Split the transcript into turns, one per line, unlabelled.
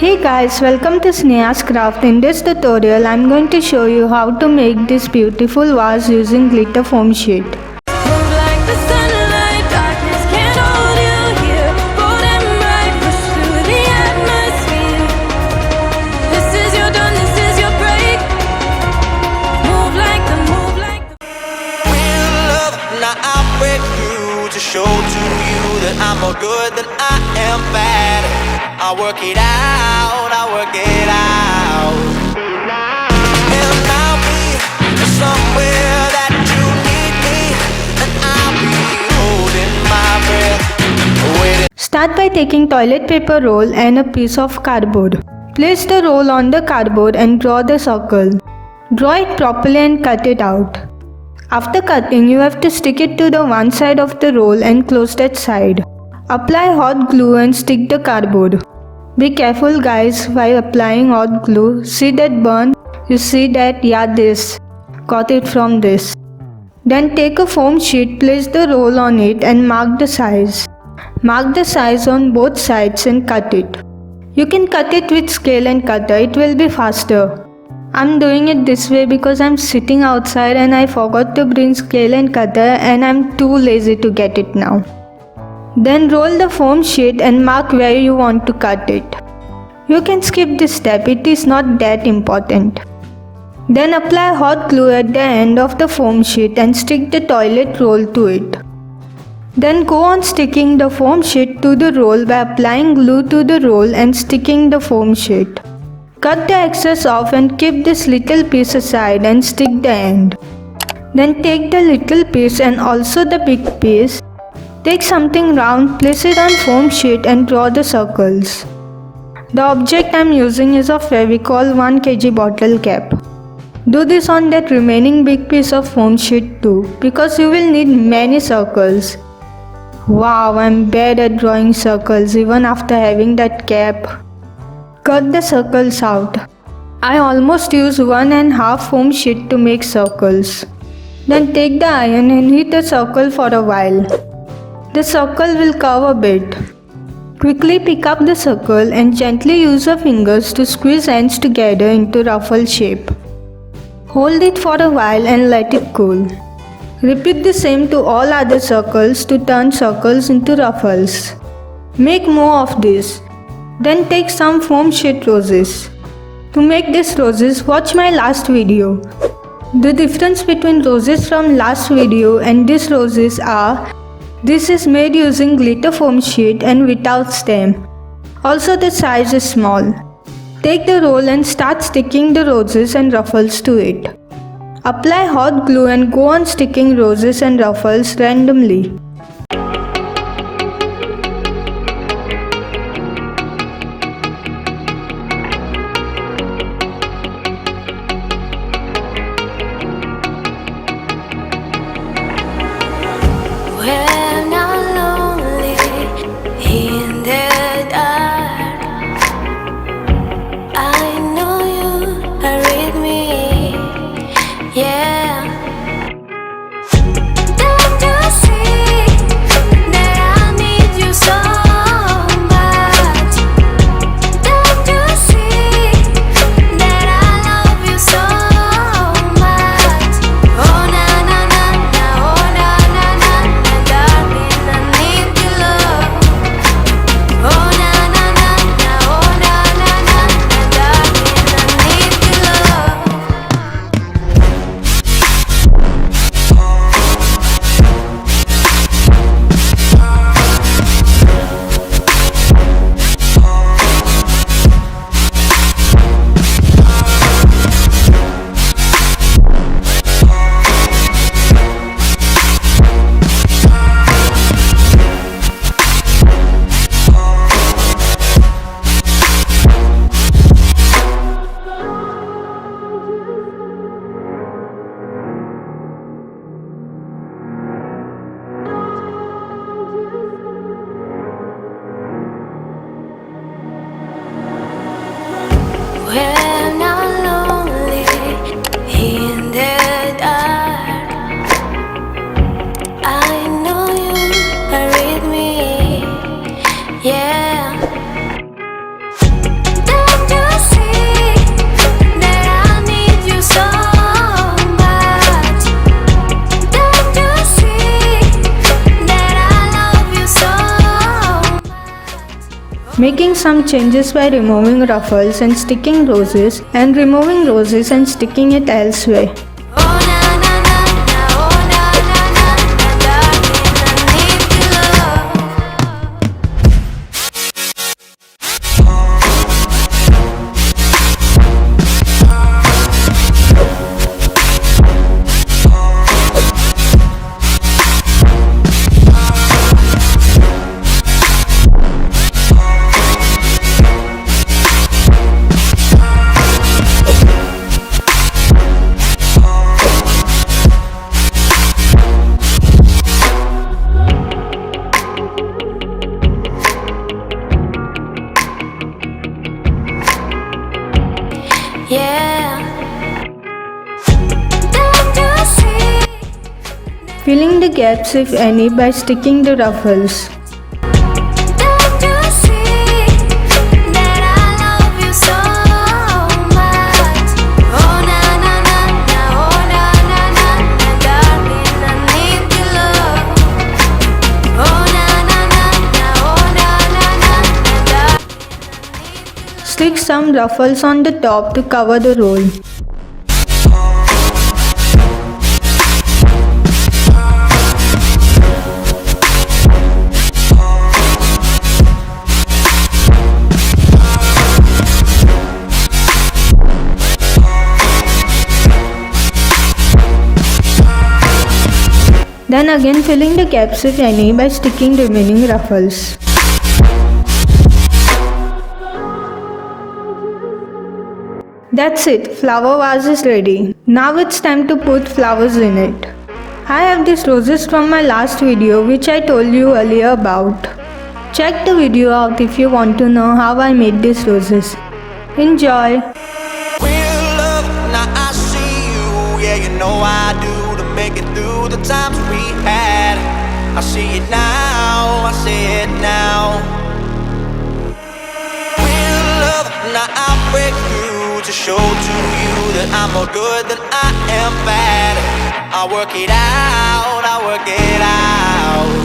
Hey guys, welcome to Sneha's Craft. In this tutorial, I'm going to show you how to make this beautiful vase using glitter foam sheet.
Show to you that I'm more good than I am bad. I work it out, I work it out. And I'll be somewhere that you need me, and I'll be holding my breath, waiting.
Start by taking toilet paper roll and a piece of cardboard. Place the roll on the cardboard and draw the circle. Draw it properly and cut it out. After cutting, you have to stick it to the one side of the roll and close that side. Apply hot glue and stick the cardboard. Be careful guys while applying hot glue. See that burn? You see that? Yeah, this. Got it from this. Then take a foam sheet, place the roll on it and mark the size. Mark the size on both sides and cut it. You can cut it with scale and cutter, it will be faster. I'm doing it this way because I'm sitting outside and I forgot to bring scale and cutter and I'm too lazy to get it now. Then roll the foam sheet and mark where you want to cut it. You can skip this step, it is not that important. Then apply hot glue at the end of the foam sheet and stick the toilet roll to it. Then go on sticking the foam sheet to the roll by applying glue to the roll and sticking the foam sheet. Cut the excess off and keep this little piece aside and stick the end. Then take the little piece and also the big piece. Take something round, place it on foam sheet and draw the circles. The object I am using is a Fevicol 1 kg bottle cap. Do this on that remaining big piece of foam sheet too, because you will need many circles. Wow, I am bad at drawing circles even after having that cap. Cut the circles out. I almost use 1.5 foam sheet to make circles. Then take the iron and heat the circle for a while. The circle will curve a bit. Quickly pick up the circle and gently use your fingers to squeeze ends together into ruffle shape. Hold it for a while and let it cool. Repeat the same to all other circles to turn circles into ruffles. Make more of this. Then take some foam sheet roses. To make these roses, watch my last video. The difference between roses from last video and these roses are, this is made using glitter foam sheet and without stem. Also the size is small. Take the roll and start sticking the roses and ruffles to it. Apply hot glue and go on sticking roses and ruffles randomly.
When I'm lonely in the dark, I know you are with me, yeah. Don't you see that I need you so much? Don't you see that I love you so much? Oh na na na na, oh na na na na, darling, I need your love. Oh na na na na, oh na na na na, darling, I need your love. When I'm lonely in the dark, I know you are with me, yeah.
making some changes by removing ruffles and sticking roses, and removing roses and sticking it elsewhere.
Oh na na na na, oh na na na na, darling, I need your love. Yeah. Don't you see?
Filling the gaps if any by sticking the ruffles.
Don't you see that I love you so much? Oh na na na na, oh na na na na, darling, I need your love. Oh na na na na, oh na na na na, darling.
Stick some ruffles on the top to cover the roll. Then again filling the gaps if any by sticking remaining ruffles. That's it, flower vase is ready. Now it's time to put flowers in it. I have these roses from my last video which I told you earlier about. Check the video out if you want to know how I made these roses. Enjoy!
Real love, now I see you. Yeah, you know I do, to make it through the times we had. I see it now, I see it now. Real love, now I break through to show to you that I'm more good than I am bad. I work it out, I work it out.